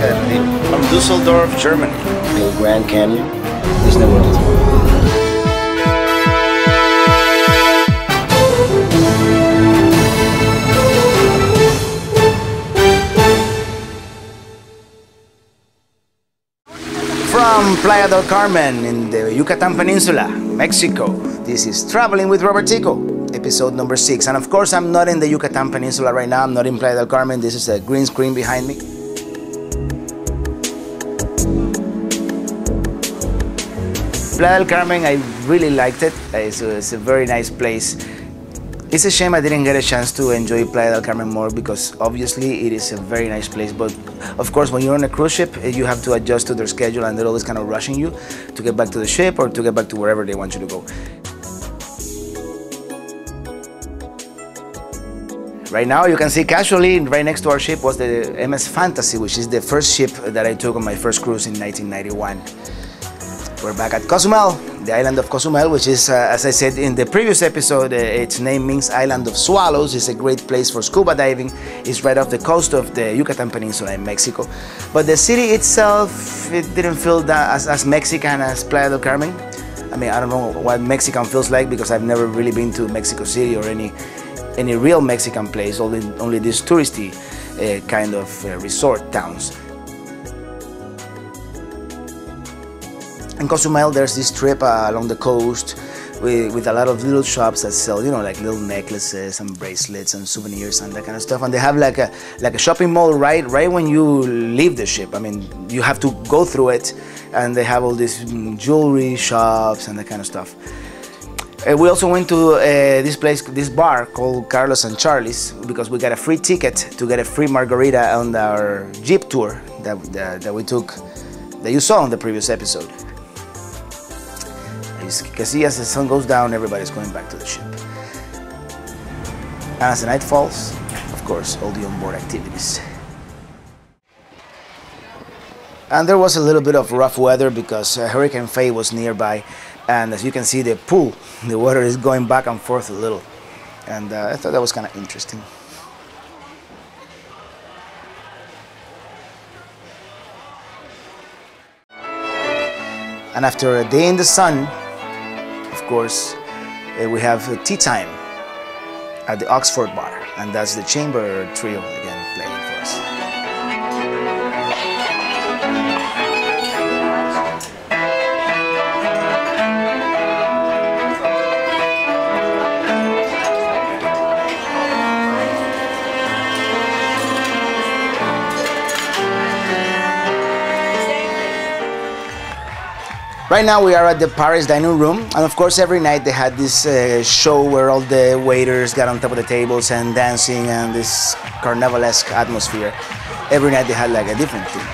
From Düsseldorf, Germany. The Grand Canyon is the world. From Playa del Carmen in the Yucatan Peninsula, Mexico. This is Traveling with Robert Tico, episode number 6. And of course, I'm not in the Yucatan Peninsula right now. I'm not in Playa del Carmen. This is a green screen behind me. Playa del Carmen, I really liked it. It's a very nice place. It's a shame I didn't get a chance to enjoy Playa del Carmen more because obviously it is a very nice place. But of course, when you're on a cruise ship, you have to adjust to their schedule and they're always kind of rushing you to get back to the ship or to get back to wherever they want you to go. Right now, you can see casually right next to our ship was the MS Fantasy, which is the first ship that I took on my first cruise in 1991. We're back at Cozumel, the island of Cozumel, which is, as I said in the previous episode, its name means Island of Swallows. It's a great place for scuba diving. It's right off the coast of the Yucatan Peninsula in Mexico. But the city itself, it didn't feel that as Mexican as Playa del Carmen. I mean, I don't know what Mexican feels like because I've never really been to Mexico City or any real Mexican place, only these touristy kind of resort towns. In Cozumel, there's this strip along the coast with a lot of little shops that sell, you know, like little necklaces and bracelets and souvenirs and that kind of stuff. And they have like a shopping mall right when you leave the ship. I mean, you have to go through it, and they have all these jewelry shops and that kind of stuff. We also went to this bar called Carlos and Charlie's because we got a free ticket to get a free margarita on our Jeep tour that we took, that you saw on the previous episode. As you can see, as the sun goes down, everybody's going back to the ship. And as the night falls, of course, all the onboard activities. And there was a little bit of rough weather because Hurricane Faye was nearby. And as you can see, the pool, the water is going back and forth a little. And I thought that was kind of interesting. And after a day in the sun, of course, we have tea time at the Oxford Bar. And that's the chamber trio again playing for us. Right now we are at the Paris dining room, and of course every night they had this show where all the waiters got on top of the tables and dancing and this carnivalesque atmosphere. Every night they had like a different theme.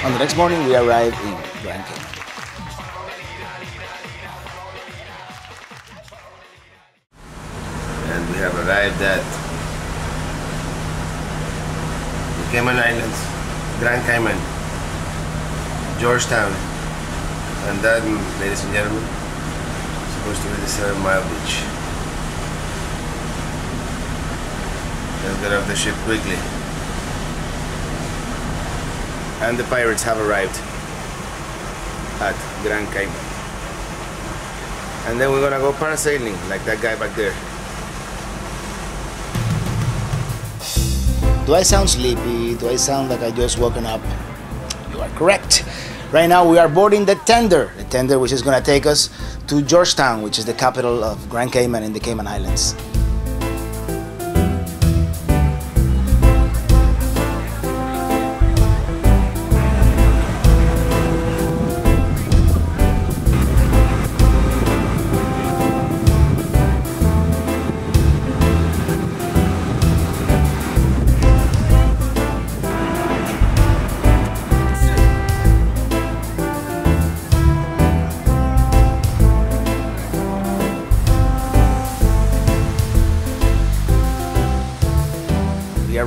On the next morning, we arrived in Grand Cayman. And we have arrived at the Cayman Islands, Grand Cayman, Georgetown, and that, ladies and gentlemen, is supposed to be the 7-mile beach. Let's get off the ship quickly. And the pirates have arrived at Grand Cayman. And then we're gonna go parasailing like that guy back there. Do I sound sleepy? Do I sound like I just woken up? You are correct. Right now we are boarding the tender which is gonna take us to Georgetown, which is the capital of Grand Cayman in the Cayman Islands.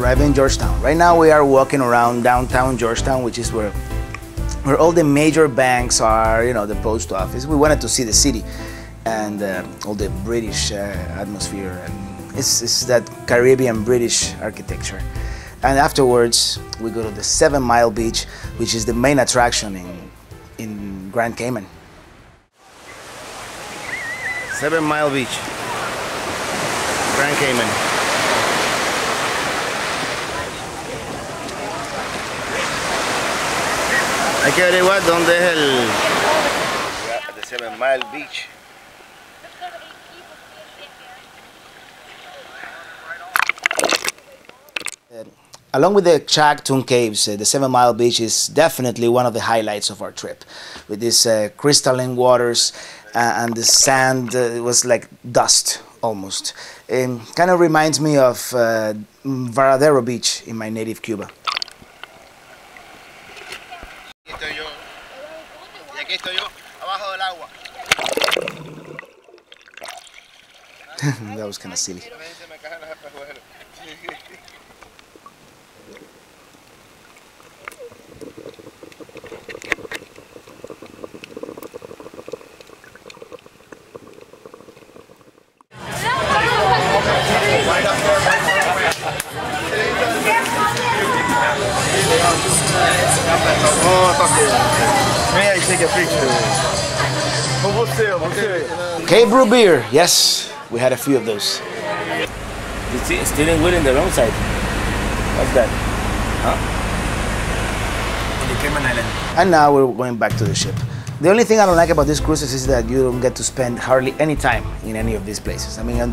arrived in Georgetown. Right now we are walking around downtown Georgetown, which is where all the major banks are, you know, the post office. We wanted to see the city and all the British atmosphere, and it's that Caribbean British architecture. And afterwards we go to the 7 Mile Beach, which is the main attraction in Grand Cayman. 7 Mile Beach, Grand Cayman. Hay que averiguar dónde es el... The 7 Mile Beach. Along with the Chagtoon Caves, the 7 Mile Beach is definitely one of the highlights of our trip. With these crystalline waters and the sand, it was like dust almost. Kind of reminds me of Varadero Beach in my native Cuba. That was kind of silly. May I take a picture? Cape Brew beer, yes, we had a few of those. It's steering wheel in the wrong side. What's that? Huh? The Cayman Island. And now we're going back to the ship. The only thing I don't like about these cruises is that you don't get to spend hardly any time in any of these places. I mean, on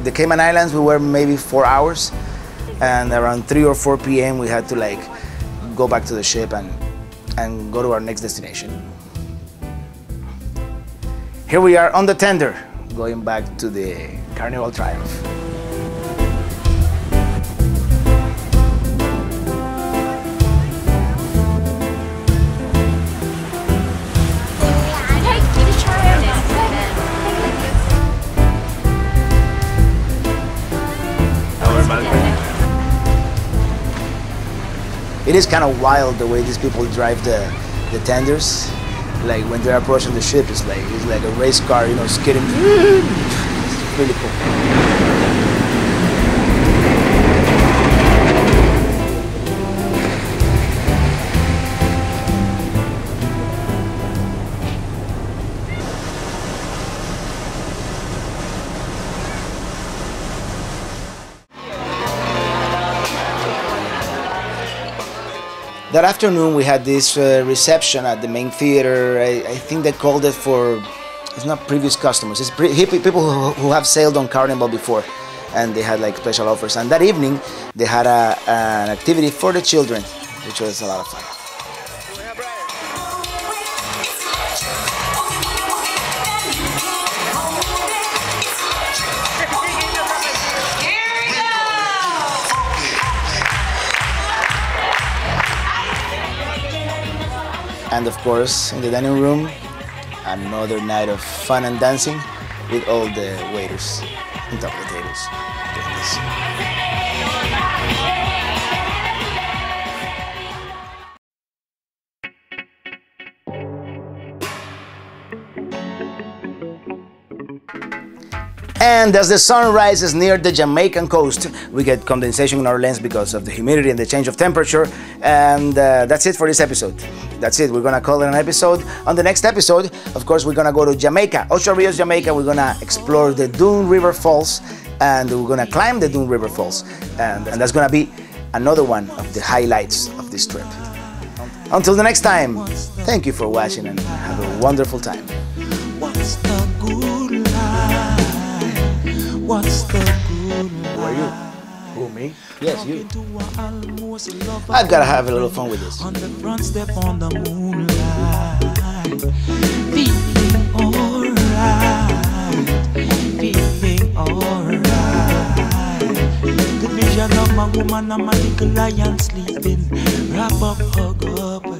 the Cayman Islands we were maybe 4 hours, and around 3 or 4 p.m. we had to like go back to the ship and go to our next destination. Here we are on the tender, going back to the Carnival Triumph. It is kind of wild the way these people drive the tenders. Like when they're approaching the ship, it's like a race car, you know, skidding. It's really cool. That afternoon we had this reception at the main theater. I think they called it for, it's not previous customers, it's people who have sailed on Carnival before, and they had like special offers. And that evening they had an activity for the children, which was a lot of fun. And of course, in the dining room, another night of fun and dancing with all the waiters on top of the tables doing this. And as the sun rises near the Jamaican coast, we get condensation in our lens because of the humidity and the change of temperature. And that's it for this episode. That's it. We're going to call it an episode. On the next episode, of course, we're going to go to Jamaica, Ocho Rios, Jamaica. We're going to explore the Dune River Falls, and we're going to climb the Dune River Falls. And that's going to be another one of the highlights of this trip. Until the next time, thank you for watching and have a wonderful time. What's the good life? What's the good life? Who are you? Who, me? Yes, you. I've got to have a little fun with this. On the front step on the moonlight, feeling alright, feeling alright. The vision of my woman and my little lion sleeping, wrap up, hug up.